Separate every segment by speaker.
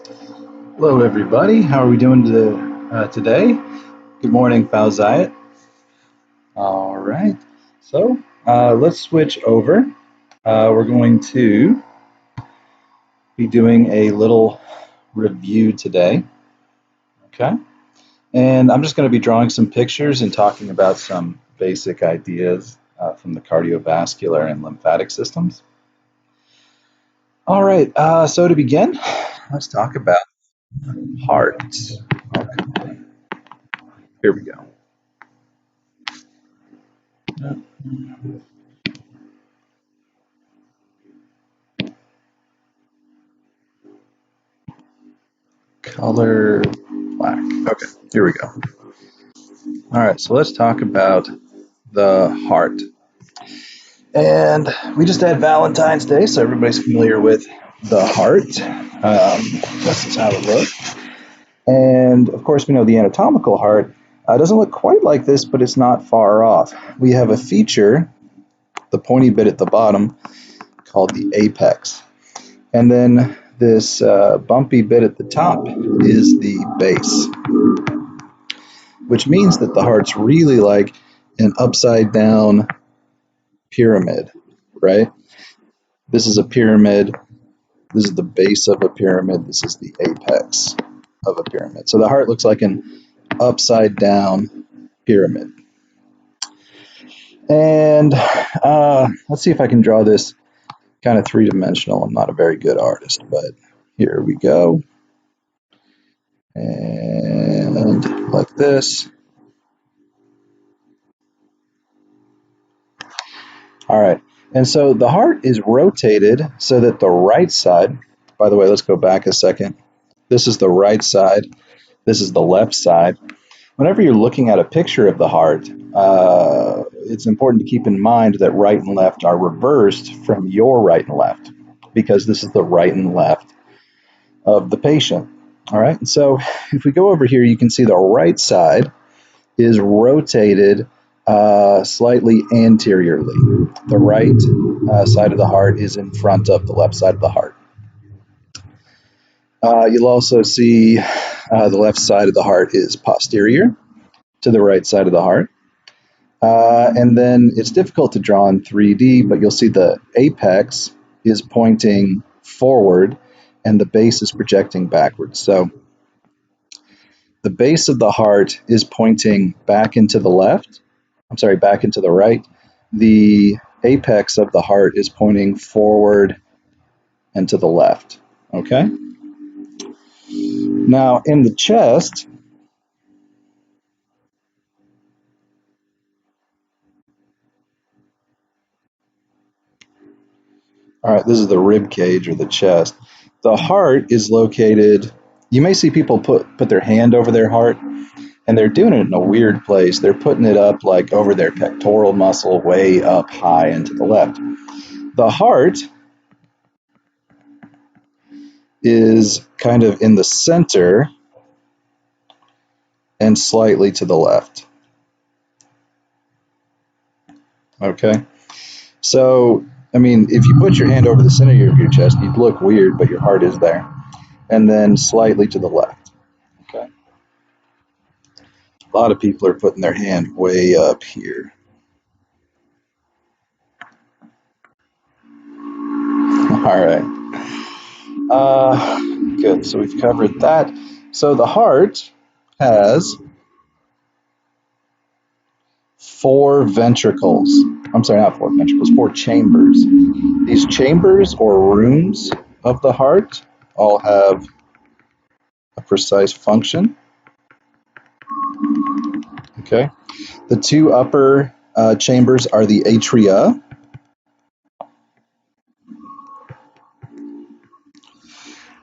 Speaker 1: Hello, everybody. How are we doing today? Good morning, Falzayat. All right. Let's switch over. We're going to be doing a little review today. Okay. And I'm just going to be drawing some pictures and talking about some basic ideas from the cardiovascular and lymphatic systems. All right. So to begin, let's talk about heart. Oh, come on. Here we go. Color black. Okay, here we go. All right, so let's talk about the heart. And we just had Valentine's Day, so everybody's familiar with the heart. This is how it looks. And of course, we know the anatomical heart doesn't look quite like this, but it's not far off. We have a feature, the pointy bit at the bottom, called the apex. And then this bumpy bit at the top is the base, which means that the heart's really like an upside down pyramid, right? This is a pyramid. This is the base of a pyramid. This is the apex of a pyramid. So the heart looks like an upside down pyramid. And let's see if I can draw this kind of three-dimensional. I'm not a very good artist, but here we go. And like this. All right. And so the heart is rotated so that the right side, by the way, let's go back a second. This is the right side. This is the left side. Whenever you're looking at a picture of the heart, it's important to keep in mind that right and left are reversed from your right and left because this is the right and left of the patient. All right. And so if we go over here, you can see the right side is rotated slightly anteriorly. The right side of the heart is in front of the left side of the heart. You'll also see the left side of the heart is posterior to the right side of the heart. And then it's difficult to draw in 3D, but you'll see the apex is pointing forward and the base is projecting backwards. So the base of the heart is pointing back into the left. I'm sorry, back into the right. The apex of the heart is pointing forward and to the left. Okay? Now, in the chest, all right, this is the rib cage or the chest. The heart is located, you may see people put their hand over their heart, and they're doing it in a weird place. They're putting it up like over their pectoral muscle, way up high and to the left. The heart is kind of in the center and slightly to the left. Okay? So, I mean, if you put your hand over the center of your chest, you'd look weird, but your heart is there. And then slightly to the left. Okay? A lot of people are putting their hand way up here. All right. Good. So we've covered that. So the heart has four ventricles. I'm sorry, not four ventricles, four chambers. These chambers or rooms of the heart all have a precise function. Okay. The two upper chambers are the atria.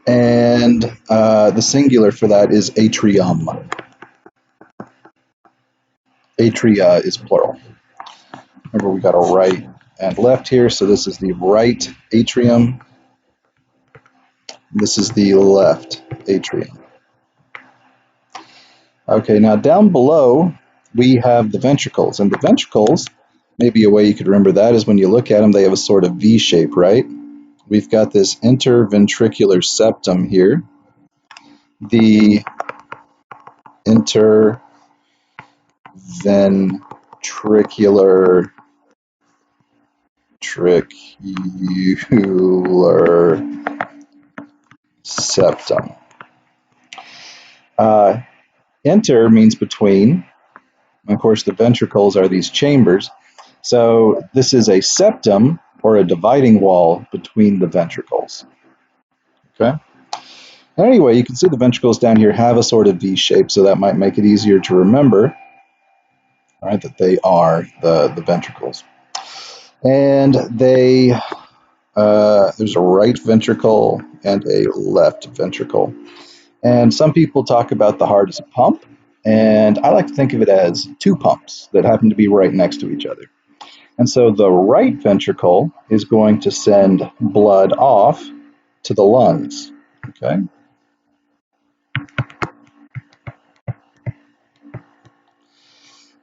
Speaker 1: And the singular for that is atrium. Atria is plural. Remember, we got a right and left here, so this is the right atrium. This is the left atrium. Okay, now down below, we have the ventricles. And the ventricles, maybe a way you could remember that is when you look at them, they have a sort of V shape, right? We've got this interventricular septum here. the interventricular septum. Inter means between. Of course, the ventricles are these chambers. So this is a septum, or a dividing wall between the ventricles. Okay. Anyway, you can see the ventricles down here have a sort of V shape, so that might make it easier to remember, right, that they are the ventricles. And there's a right ventricle and a left ventricle. And some people talk about the heart as a pump, and I like to think of it as two pumps that happen to be right next to each other. And so the right ventricle is going to send blood off to the lungs. Okay.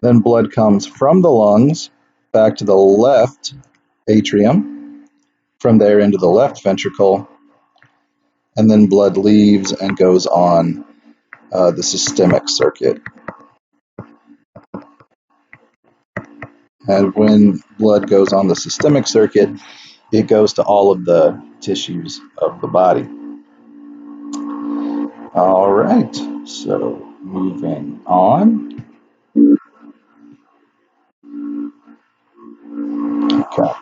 Speaker 1: Then blood comes from the lungs back to the left atrium, from there into the left ventricle, and then blood leaves and goes on the systemic circuit. And when blood goes on the systemic circuit, it goes to all of the tissues of the body. All right, so moving on. Okay.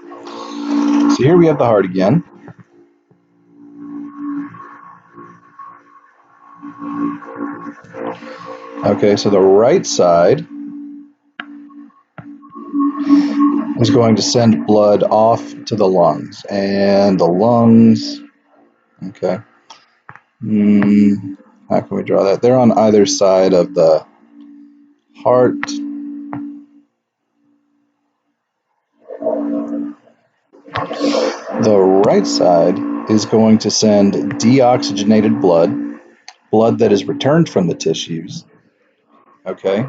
Speaker 1: So here we have the heart again. Okay, so the right side is going to send blood off to the lungs. And the lungs, okay. How can we draw that? They're on either side of the heart. The right side is going to send deoxygenated blood that is returned from the tissues, okay,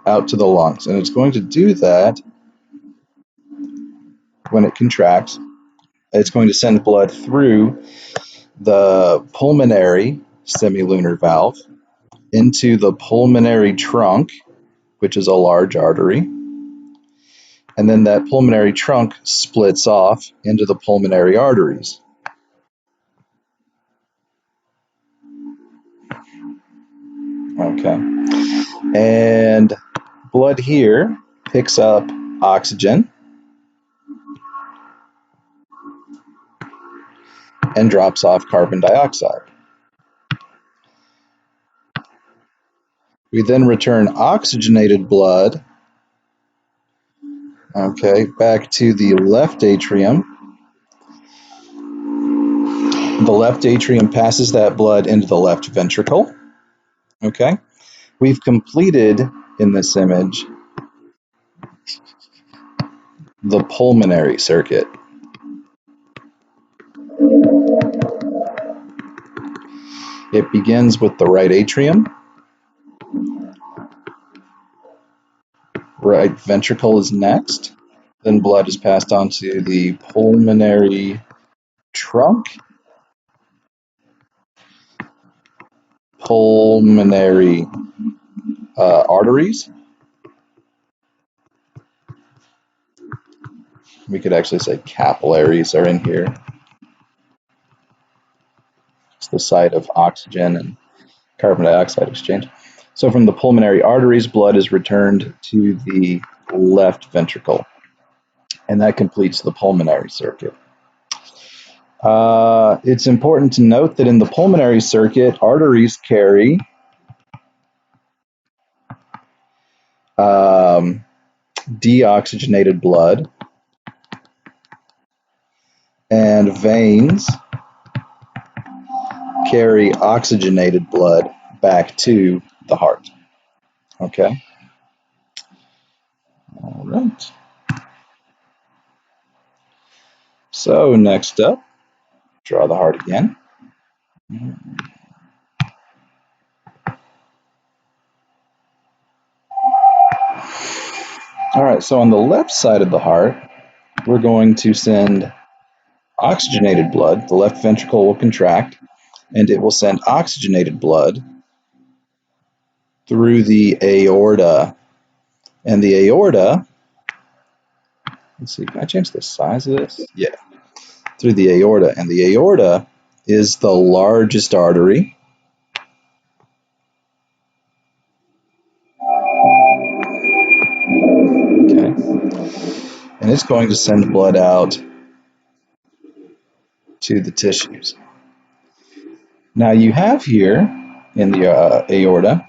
Speaker 1: out to the lungs. And it's going to do that when it contracts. It's going to send blood through the pulmonary semilunar valve into the pulmonary trunk, which is a large artery. And then that pulmonary trunk splits off into the pulmonary arteries. Okay. And blood here picks up oxygen and drops off carbon dioxide. We then return oxygenated blood, okay, back to the left atrium. The left atrium passes that blood into the left ventricle. Okay. We've completed in this image the pulmonary circuit. It begins with the right atrium. Right ventricle is next. Then blood is passed on to the pulmonary trunk, pulmonary arteries. We could actually say capillaries are in here. It's the site of oxygen and carbon dioxide exchange. So from the pulmonary arteries, blood is returned to the left ventricle, and that completes the pulmonary circuit. It's important to note that in the pulmonary circuit, arteries carry deoxygenated blood, and veins carry oxygenated blood back to the heart. Okay? All right. So next up, draw the heart again. All right, so on the left side of the heart, we're going to send oxygenated blood. The left ventricle will contract, and it will send oxygenated blood through the aorta. And the aorta, let's see, can I change the size of this? Yeah, through the aorta. And the aorta is the largest artery. Okay. And it's going to send blood out to the tissues. Now you have here in the aorta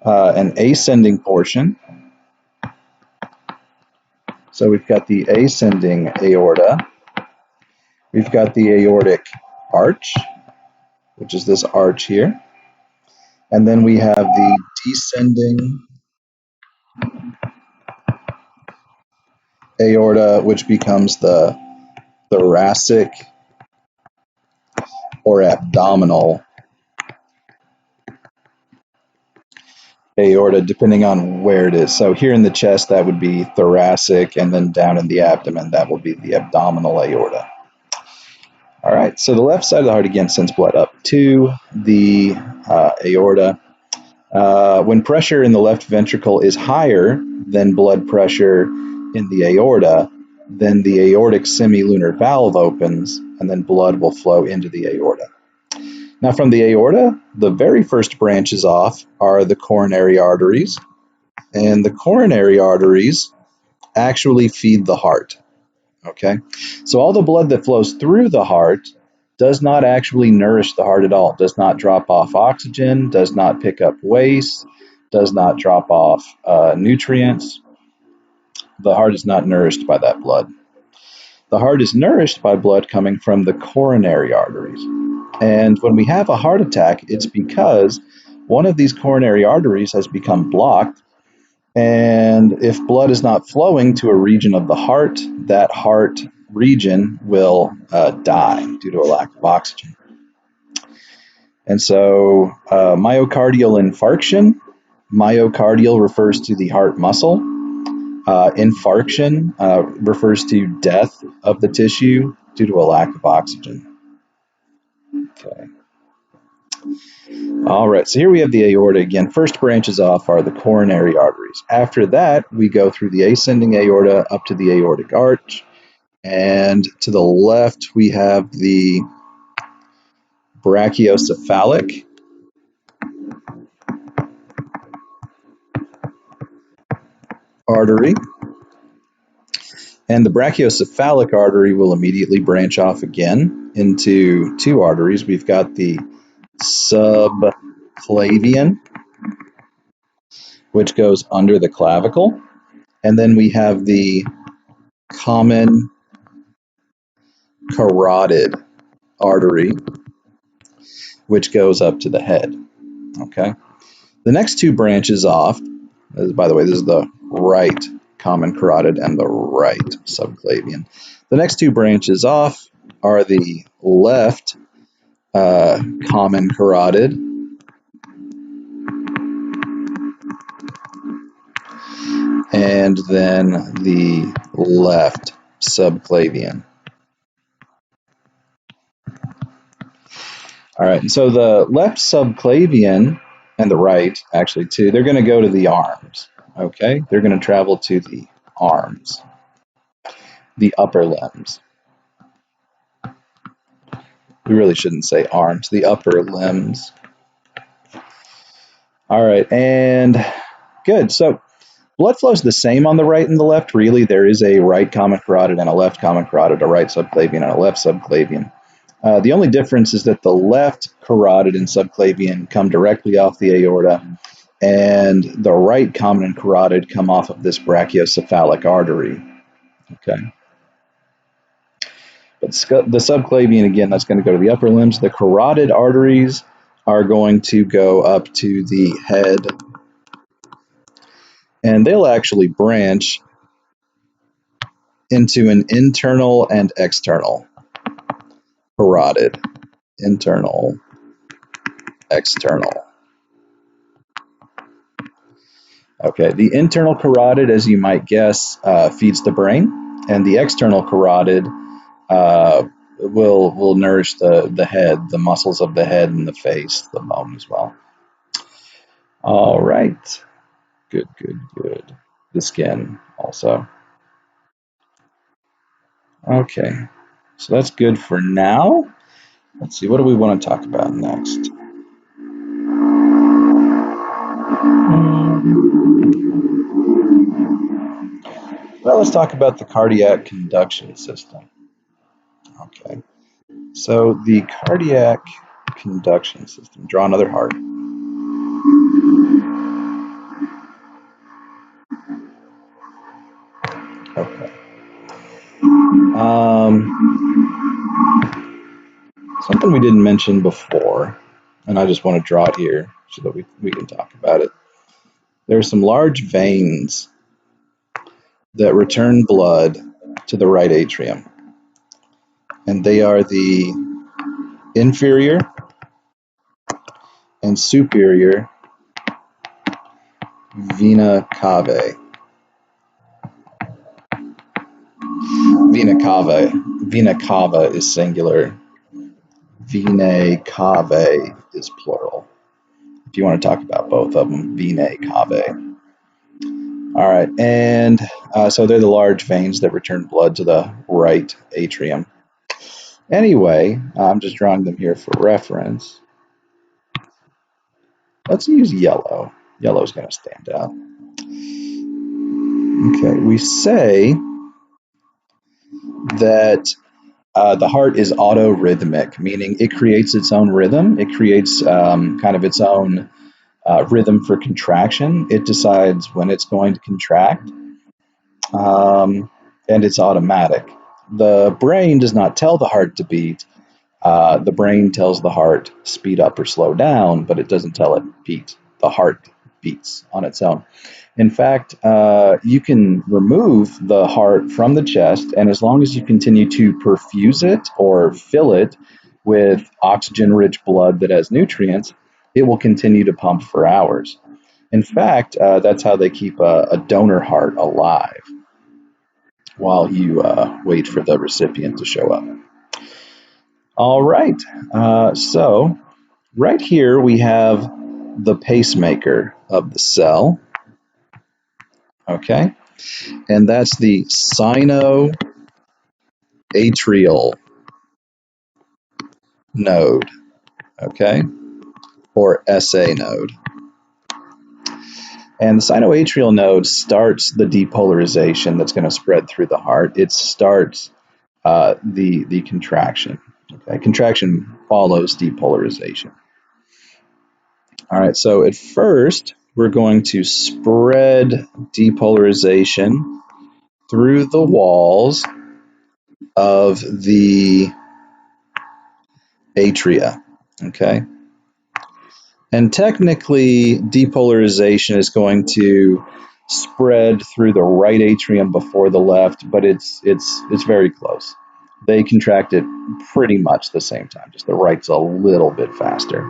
Speaker 1: an ascending portion. So we've got the ascending aorta. We've got the aortic arch, which is this arch here. And then we have the descending aorta, which becomes the thoracic or abdominal aorta, depending on where it is. So here in the chest, that would be thoracic, and then down in the abdomen, that will be the abdominal aorta. All right, so the left side of the heart again sends blood up to the aorta. When pressure in the left ventricle is higher than blood pressure in the aorta, then the aortic semilunar valve opens, and then blood will flow into the aorta. Now, from the aorta, the very first branches off are the coronary arteries, and the coronary arteries actually feed the heart. Okay, so all the blood that flows through the heart does not actually nourish the heart at all, does not drop off oxygen, does not pick up waste, does not drop off nutrients. The heart is not nourished by that blood. The heart is nourished by blood coming from the coronary arteries. And when we have a heart attack, it's because one of these coronary arteries has become blocked. And if blood is not flowing to a region of the heart, that heart region will die due to a lack of oxygen. And so myocardial infarction, myocardial refers to the heart muscle. Infarction refers to death of the tissue due to a lack of oxygen. Okay. All right, so here we have the aorta again. First branches off are the coronary arteries. After that, we go through the ascending aorta up to the aortic arch. And to the left, we have the brachiocephalic artery. And the brachiocephalic artery will immediately branch off again into two arteries. We've got the subclavian, which goes under the clavicle. And then we have the common carotid artery, which goes up to the head. Okay. The next two branches off, by the way, this is the right common carotid and the right subclavian. The next two branches off are the left common carotid and then the left subclavian. All right, and so the left subclavian and the right, actually, too, they're going to go to the arms, okay? They're going to travel to the arms, the upper limbs. We really shouldn't say arms, the upper limbs. All right, and good. So blood flows the same on the right and the left, really. There is a right common carotid and a left common carotid, a right subclavian and a left subclavian. The only difference is that the left carotid and subclavian come directly off the aorta, and the right common and carotid come off of this brachiocephalic artery. Okay. But the subclavian, again, that's going to go to the upper limbs. The carotid arteries are going to go up to the head, and they'll actually branch into an internal and external carotid. Internal, external. Okay, the internal carotid, as you might guess, feeds the brain, and the external carotid will nourish the head, the muscles of the head and the face, the bone as well. All right. Good, good, good. The skin also. Okay. So that's good for now. Let's see, what do we want to talk about next? Well, let's talk about the cardiac conduction system. Okay. So the cardiac conduction system. Draw another heart. Okay. Something we didn't mention before, and I just want to draw it here so that we can talk about it. There are some large veins that return blood to the right atrium, and they are the inferior and superior vena cavae. Vena cava. Vena cava is singular. Venae cavae is plural. If you want to talk about both of them, venae cavae. All right, and so they're the large veins that return blood to the right atrium. Anyway, I'm just drawing them here for reference. Let's use yellow. Yellow is going to stand out. Okay, we say that the heart is autorhythmic, meaning it creates its own rhythm. It creates kind of its own rhythm for contraction. It decides when it's going to contract, and it's automatic. The brain does not tell the heart to beat. The brain tells the heart speed up or slow down, but it doesn't tell it beat. The heart beats on its own. In fact, you can remove the heart from the chest, and as long as you continue to perfuse it or fill it with oxygen-rich blood that has nutrients, it will continue to pump for hours. In fact, that's how they keep a donor heart alive while you wait for the recipient to show up. All right, so right here we have the pacemaker of the cell, okay? And that's the sinoatrial node, okay? Or SA node. And the sinoatrial node starts the depolarization that's going to spread through the heart. It starts the contraction. Okay? Contraction follows depolarization. All right, so at first, we're going to spread depolarization through the walls of the atria, okay? And technically, depolarization is going to spread through the right atrium before the left, but it's very close. They contract at pretty much the same time, just the right's a little bit faster.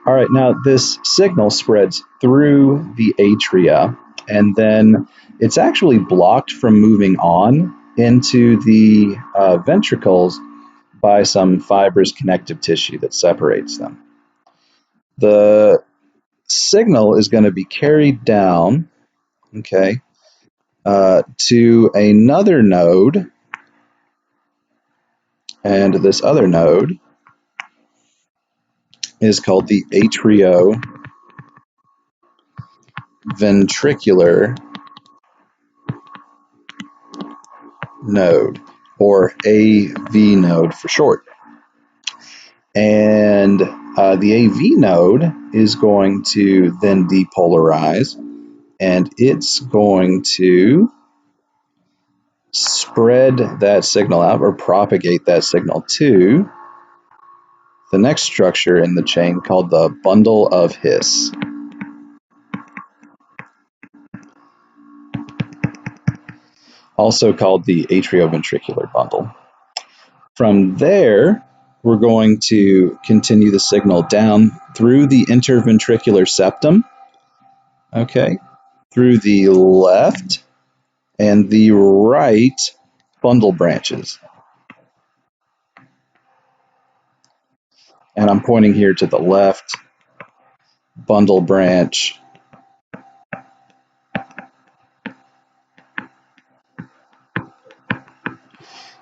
Speaker 1: All right, now this signal spreads through the atria, and then it's actually blocked from moving on into the ventricles by some fibrous connective tissue that separates them. The signal is going to be carried down, okay, to another node, and this other node is called the atrioventricular node, or AV node for short. And the AV node is going to then depolarize, and it's going to spread that signal out or propagate that signal to the next structure in the chain called the bundle of His. Also called the atrioventricular bundle. From there, we're going to continue the signal down through the interventricular septum, okay, through the left and the right bundle branches. And I'm pointing here to the left, bundle branch.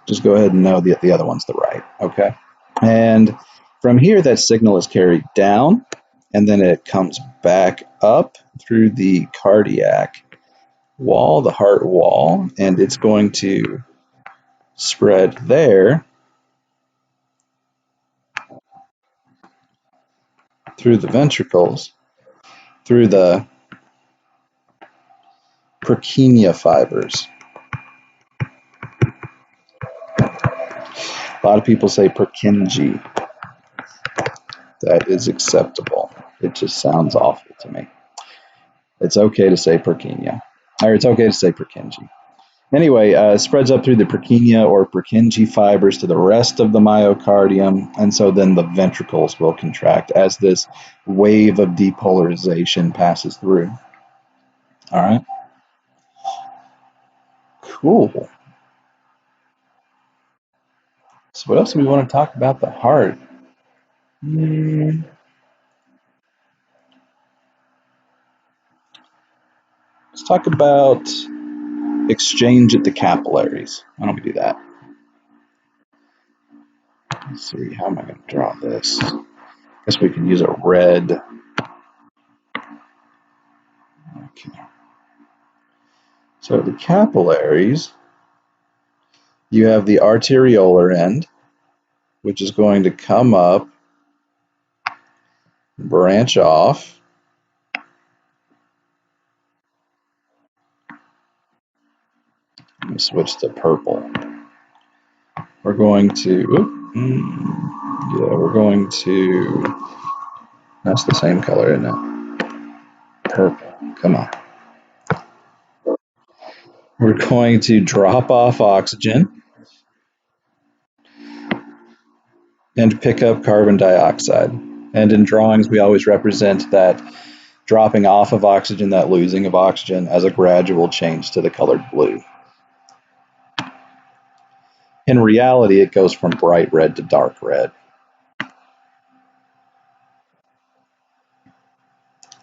Speaker 1: Just go ahead and know that the other one's the right, okay? And from here, that signal is carried down, and then it comes back up through the cardiac wall, the heart wall, and it's going to spread there through the ventricles, through the Purkinje fibers. A lot of people say Purkinje. That is acceptable. It just sounds awful to me. It's okay to say Purkinje, or it's okay to say Purkinje. Anyway, spreads up through the Purkinje or Purkinje fibers to the rest of the myocardium, and so then the ventricles will contract as this wave of depolarization passes through. All right. Cool. So what else do we want to talk about the heart? Let's talk about exchange at the capillaries. Why don't we do that? Let's see, how am I going to draw this? I guess we can use a red. Okay. So the capillaries, you have the arteriolar end, which is going to come up, branch off. Let me switch to purple. We're going to, we're going to, that's the same color, isn't it? Purple, come on. We're going to drop off oxygen and pick up carbon dioxide. And in drawings, we always represent that dropping off of oxygen, that losing of oxygen, as a gradual change to the colored blue. In reality, it goes from bright red to dark red.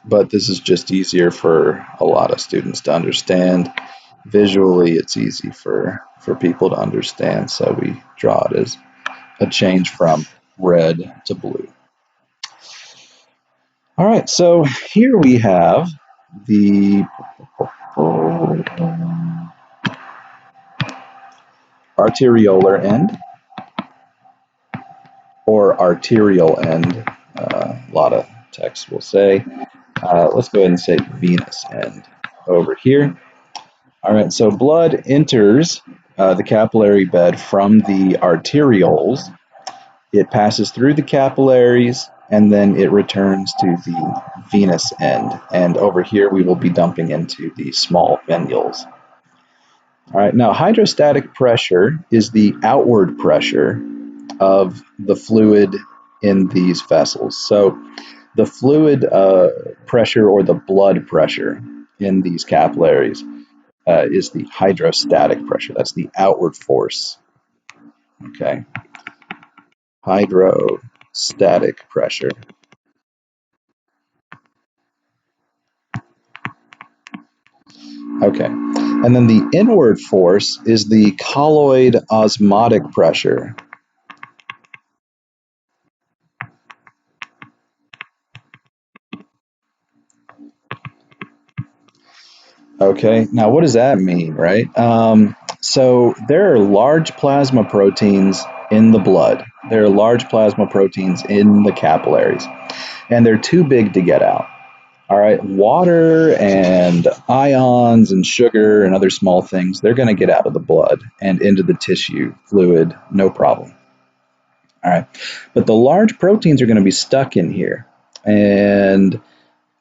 Speaker 1: But this is just easier for a lot of students to understand. Visually, it's easy for people to understand, so we draw it as a change from red to blue. All right, so here we have the arteriolar end, or arterial end, a lot of texts will say. Let's go ahead and say venous end over here. All right, so blood enters the capillary bed from the arterioles. It passes through the capillaries, and then it returns to the venous end. And over here, we will be dumping into the small venules. All right, now hydrostatic pressure is the outward pressure of the fluid in these vessels. So the fluid pressure, or the blood pressure in these capillaries, is the hydrostatic pressure. That's the outward force. Okay. Hydrostatic pressure. Okay. And then the inward force is the colloid osmotic pressure. Okay. Now, what does that mean, right? So there are large plasma proteins in the blood. There are large plasma proteins in the capillaries, and they're too big to get out. All right, water and ions and sugar and other small things, they're going to get out of the blood and into the tissue fluid, no problem. All right, but the large proteins are going to be stuck in here, and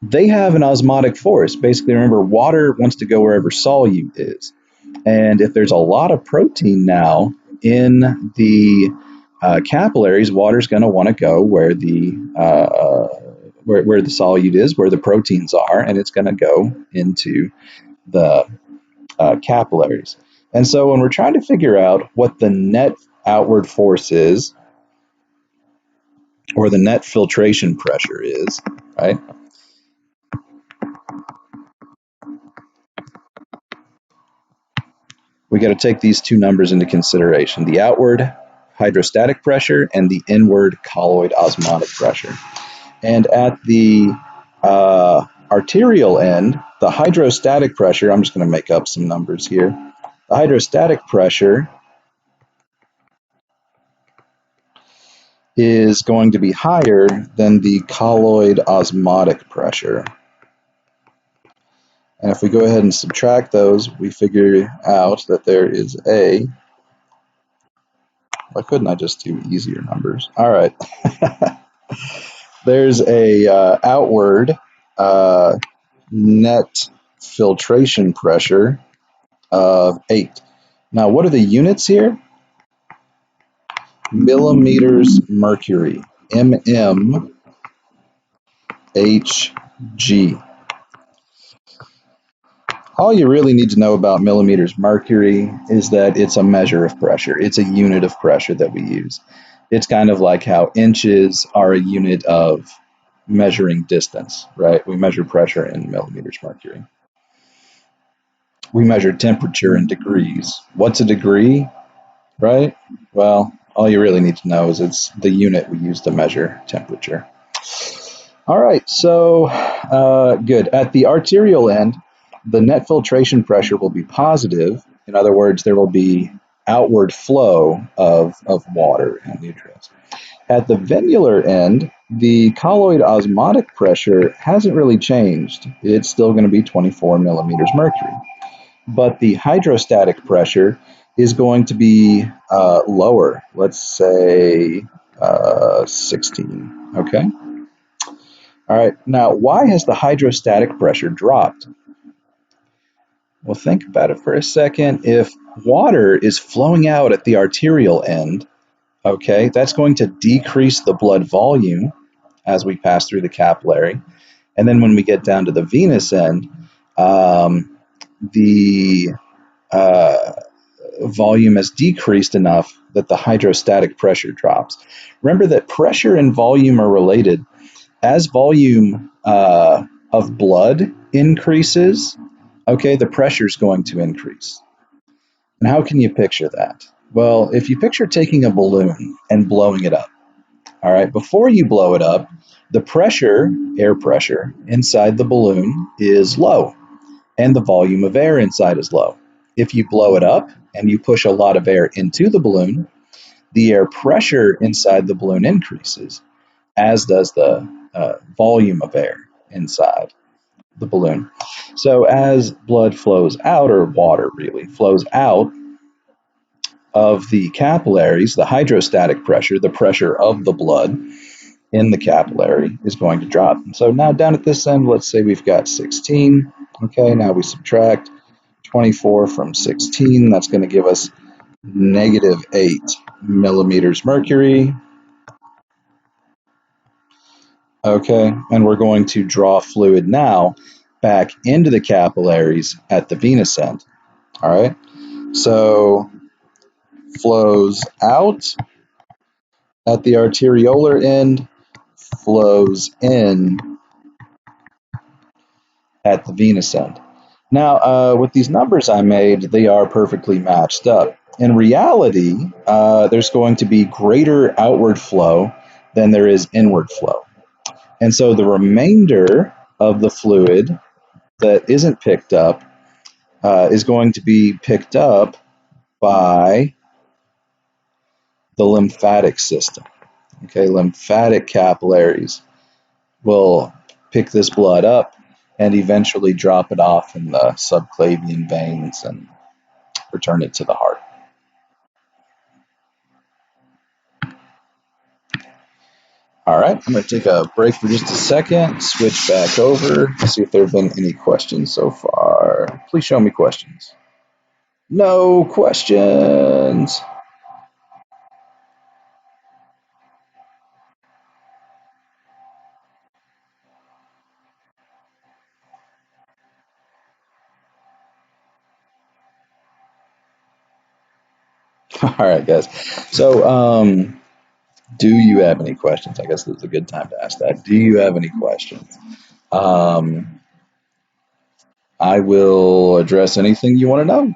Speaker 1: they have an osmotic force. Basically, remember, water wants to go wherever solute is. And if there's a lot of protein now in the capillaries, water's going to want to go where the where the solute is, where the proteins are, and it's going to go into the capillaries. And so when we're trying to figure out what the net outward force is or the net filtration pressure is, right? We got to take these two numbers into consideration, the outward hydrostatic pressure and the inward colloid osmotic pressure. And at the arterial end, the hydrostatic pressure, I'm just going to make up some numbers here. The hydrostatic pressure is going to be higher than the colloid osmotic pressure. And if we go ahead and subtract those, we figure out that there is a, why couldn't I just do easier numbers? All right. There's a outward net filtration pressure of 8. Now, what are the units here? Millimeters mercury, mmHg. All you really need to know about millimeters mercury is that it's a measure of pressure. It's a unit of pressure that we use. It's kind of like how inches are a unit of measuring distance, right? We measure pressure in millimeters mercury. We measure temperature in degrees. What's a degree, right? Well, all you really need to know is it's the unit we use to measure temperature. All right, so good. At the arterial end, the net filtration pressure will be positive. In other words, there will be outward flow of water and nutrients. At the venular end, the colloid osmotic pressure hasn't really changed. It's still going to be 24 millimeters mercury. But the hydrostatic pressure is going to be lower. Let's say 16, okay? All right, now why has the hydrostatic pressure dropped? Well, think about it for a second. If water is flowing out at the arterial end, okay, that's going to decrease the blood volume as we pass through the capillary. And then when we get down to the venous end, the volume has decreased enough that the hydrostatic pressure drops. Remember that pressure and volume are related. As volume of blood increases, okay, the pressure is going to increase. And how can you picture that? Well, if you picture taking a balloon and blowing it up, all right, before you blow it up, the pressure, air pressure, inside the balloon is low, and the volume of air inside is low. If you blow it up and you push a lot of air into the balloon, the air pressure inside the balloon increases, as does the volume of air inside the balloon. So as blood flows out, or water really flows out of the capillaries, the hydrostatic pressure, the pressure of the blood in the capillary, is going to drop. So now down at this end, let's say we've got 16. Okay, now we subtract 24 from 16. That's going to give us negative 8 millimeters mercury. Okay, and we're going to draw fluid now back into the capillaries at the venous end. All right, so flows out at the arteriolar end, flows in at the venous end. Now, with these numbers I made, they are perfectly matched up. In reality, there's going to be greater outward flow than there is inward flow. And so the remainder of the fluid that isn't picked up is going to be picked up by the lymphatic system. Okay, lymphatic capillaries will pick this blood up and eventually drop it off in the subclavian veins and return it to the heart. All right, I'm going to take a break for just a second, switch back over, see if there have been any questions so far. Please show me questions. No questions. All right, guys. So Do you have any questions? I guess this is a good time to ask that. Do you have any questions? Um, I will address anything you want to know.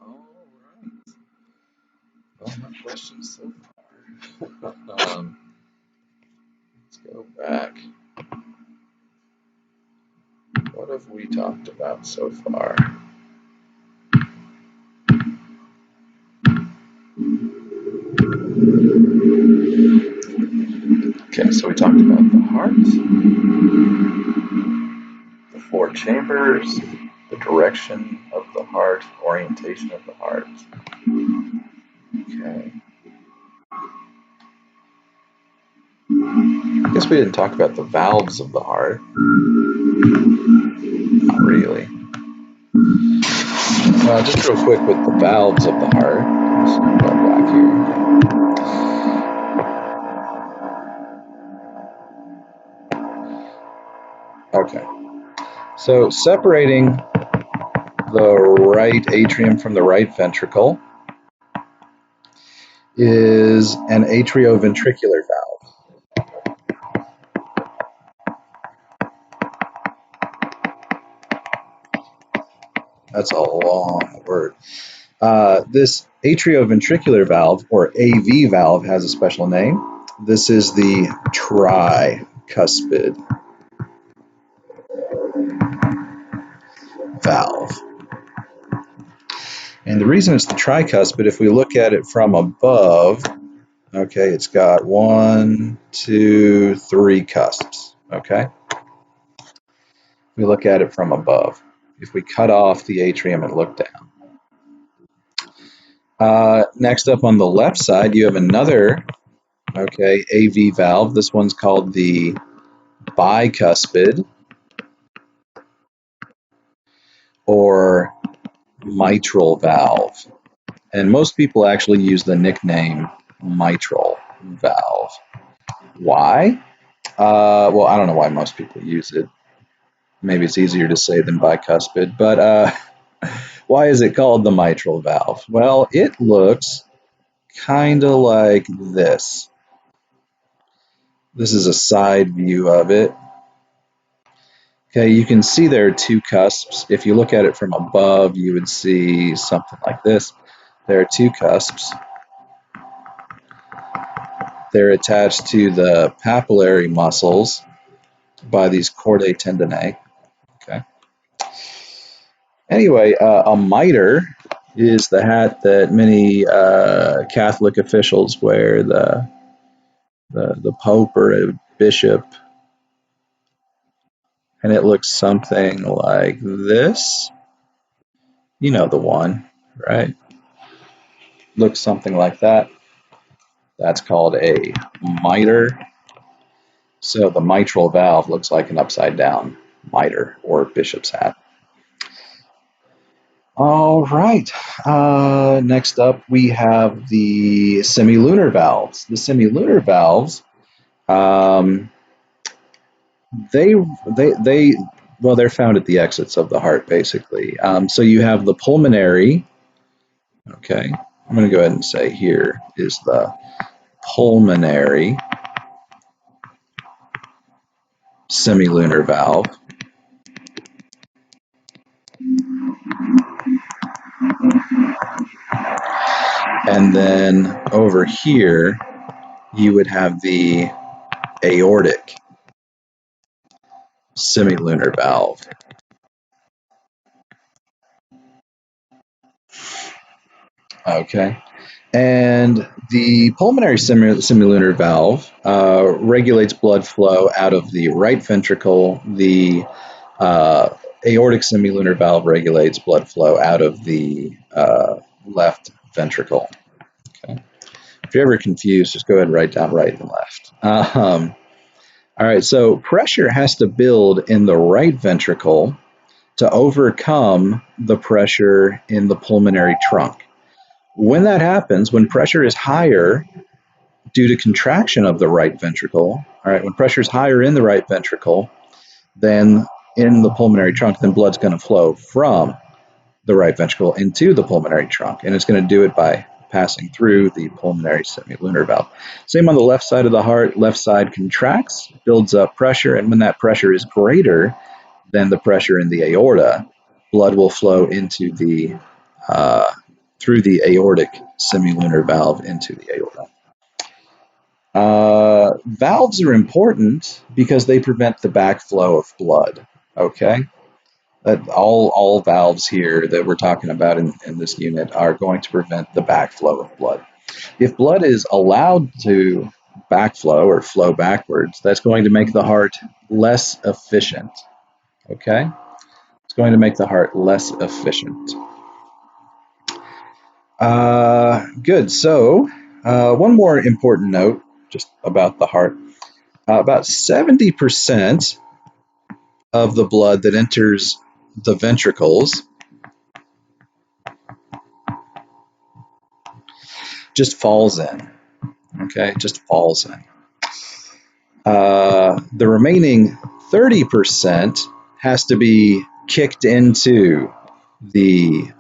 Speaker 1: All right. Well, my questions so far. Let's go back. What have we talked about so far? Okay, so we talked about the heart, the four chambers, the direction of the heart, orientation of the heart. Okay. I guess we didn't talk about the valves of the heart. Not really. Just real quick with the valves of the heart. Let's go back here. Okay. So separating the right atrium from the right ventricle is an atrioventricular valve. That's a long word. This atrioventricular valve, or AV valve, has a special name. This is the tricuspid valve. And the reason it's the tricuspid, if we look at it from above, okay, it's got 1, 2, 3 cusps, okay? We look at it from above. If we cut off the atrium and look down. Next up on the left side, you have another, okay, AV valve. This one's called the bicuspid or mitral valve. And most people actually use the nickname mitral valve. Why? Well, I don't know why most people use it. Maybe it's easier to say than bicuspid, but why is it called the mitral valve? Well, it looks kind of like this. This is a side view of it. Okay, you can see there are two cusps. If you look at it from above, you would see something like this. There are two cusps. They're attached to the papillary muscles by these chordae tendineae. Okay. Anyway, a mitre is the hat that many Catholic officials wear. The Pope or a bishop, and it looks something like this. You know the one, right? Looks something like that. That's called a mitre. So the mitral valve looks like an upside down mitre or bishop's hat. All right. Next up, we have the semilunar valves. The semilunar valves, um, they they well, they're found at the exits of the heart, basically. So you have the pulmonary Okay, I'm going to go ahead and say here is the pulmonary semilunar valve. And then over here, you would have the aortic semilunar valve. Okay. And the pulmonary semilunar valve regulates blood flow out of the right ventricle. The aortic semilunar valve regulates blood flow out of the left ventricle. Okay. If you're ever confused, just go ahead and write down right and left. All right, so pressure has to build in the right ventricle to overcome the pressure in the pulmonary trunk. When that happens, when pressure is higher due to contraction of the right ventricle, all right, when pressure is higher in the right ventricle than in the pulmonary trunk, then blood's going to flow from the right ventricle into the pulmonary trunk, and it's going to do it by passing through the pulmonary semilunar valve. Same on the left side of the heart. Left side contracts, builds up pressure, and when that pressure is greater than the pressure in the aorta, blood will flow into the through the aortic semilunar valve into the aorta. Valves are important because they prevent the backflow of blood. Okay, all valves here that we're talking about in this unit are going to prevent the backflow of blood. If blood is allowed to backflow or flow backwards, that's going to make the heart less efficient. Okay, it's going to make the heart less efficient. Good. So, one more important note just about the heart. About 70% of the blood that enters the ventricles just falls in. Okay, just falls in. The remaining 30% has to be kicked into the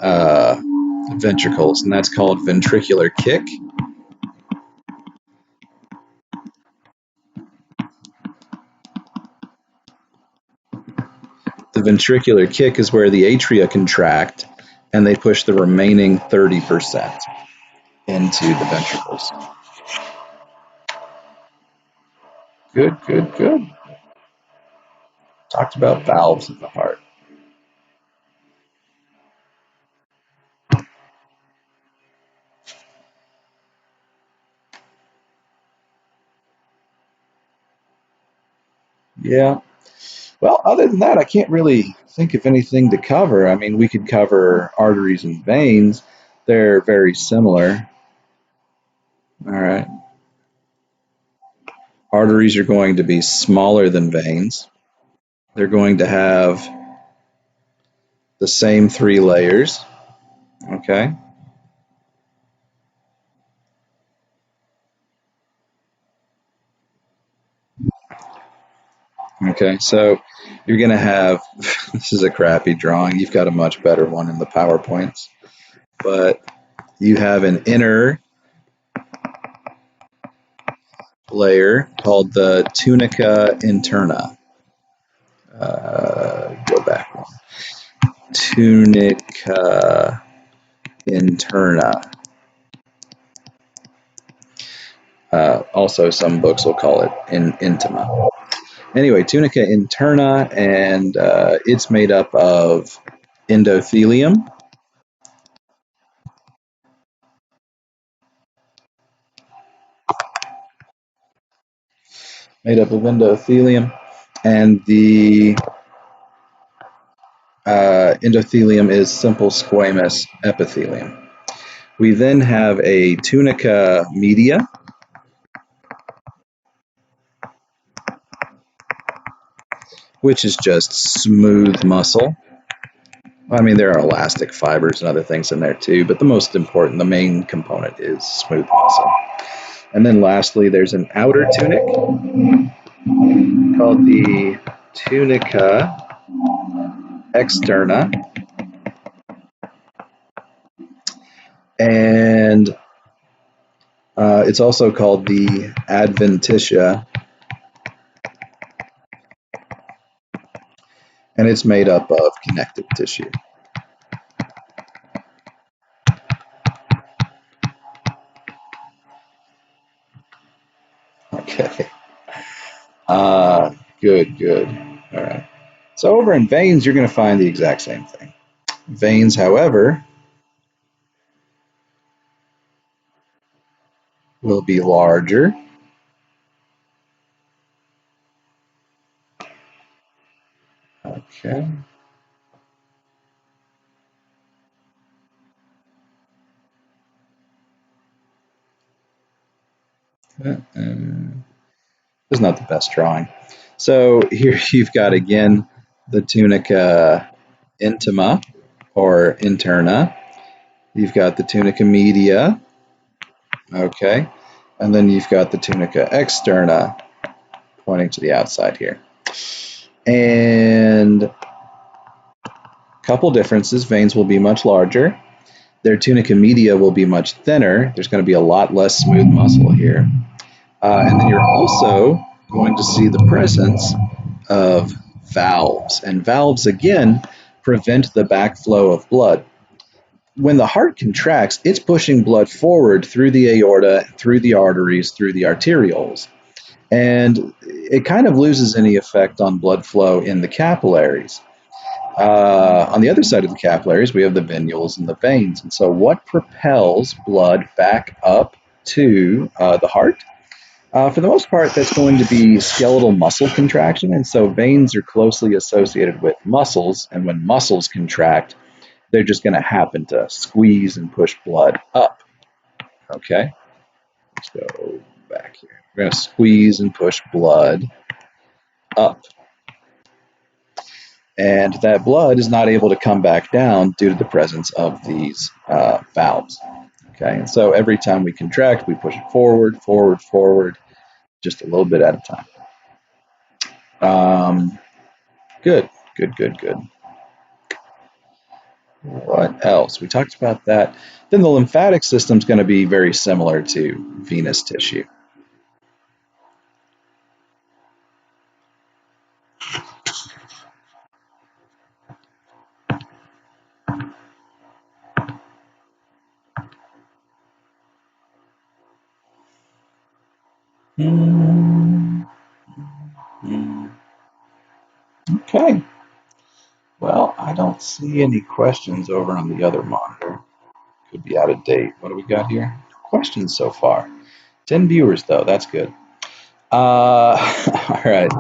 Speaker 1: ventricles, and that's called ventricular kick. The ventricular kick is where the atria contract and they push the remaining 30% into the ventricles. Good, good, good. Talked about valves in the heart. Yeah. Well, other than that, I can't really think of anything to cover. I mean, we could cover arteries and veins. They're very similar. All right. Arteries are going to be smaller than veins. They're going to have the same three layers. Okay. Okay. So you're going to have this is a crappy drawing. You've got a much better one in the PowerPoints. But you have an inner layer called the tunica interna. Go back one. Tunica interna. Also, some books will call it intima. Anyway, tunica interna, and it's made up of endothelium, and the endothelium is simple squamous epithelium. We then have a tunica media, which is just smooth muscle. I mean, there are elastic fibers and other things in there too, but the most important, the main component is smooth muscle. And then lastly, there's an outer tunic called the tunica externa. And it's also called the adventitia, and it's made up of connective tissue. Okay. Uh, good, good. All right. So over in veins, you're going to find the exact same thing. Veins, however, will be larger. Okay. It's not the best drawing. So here you've got again the tunica intima or interna. You've got the tunica media, okay, and then you've got the tunica externa pointing to the outside here. And a couple differences: veins will be much larger. Their tunica media will be much thinner. There's going to be a lot less smooth muscle here. And then you're also going to see the presence of valves. And valves, again, prevent the backflow of blood. When the heart contracts, it's pushing blood forward through the aorta, through the arteries, through the arterioles. And it kind of loses any effect on blood flow in the capillaries. On the other side of the capillaries, we have the venules and the veins. And so, what propels blood back up to the heart? For the most part, that's going to be skeletal muscle contraction. And so, veins are closely associated with muscles. And when muscles contract, they're just going to happen to squeeze and push blood up. Okay, let's go back here. We're going to squeeze and push blood up. And that blood is not able to come back down due to the presence of these valves. Okay, and so every time we contract, we push it forward, forward, forward, just a little bit at a time. Good, good, good, good. What else? We talked about that. Then the lymphatic system is going to be very similar to venous tissue. Okay. Well, I don't see any questions over on the other monitor. Could be out of date. What do we got here? Questions so far. 10 viewers, though. That's good. All right.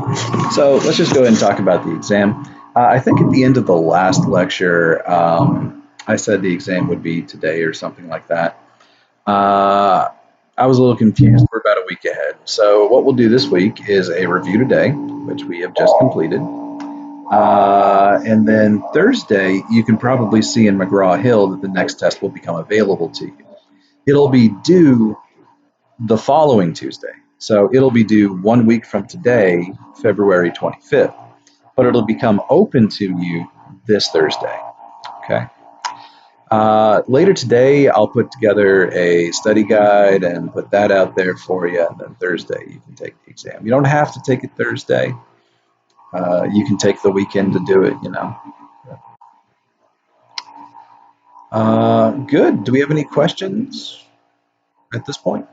Speaker 1: So let's just go ahead and talk about the exam. I think at the end of the last lecture, I said the exam would be today or something like that. I was a little confused. We're about a week ahead. So what we'll do this week is a review today, which we have just completed. And then Thursday, you can probably see in McGraw-Hill that the next test will become available to you. It'll be due the following Tuesday. So it'll be due 1 week from today, February 25th, but it'll become open to you this Thursday. Okay. Later today, I'll put together a study guide and put that out there for you. And then Thursday, you can take the exam. You don't have to take it Thursday. You can take the weekend to do it, you know. Good. Do we have any questions at this point?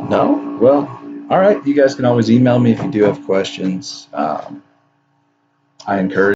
Speaker 1: No? Well, All right, you guys can always email me if you do have questions. I encourage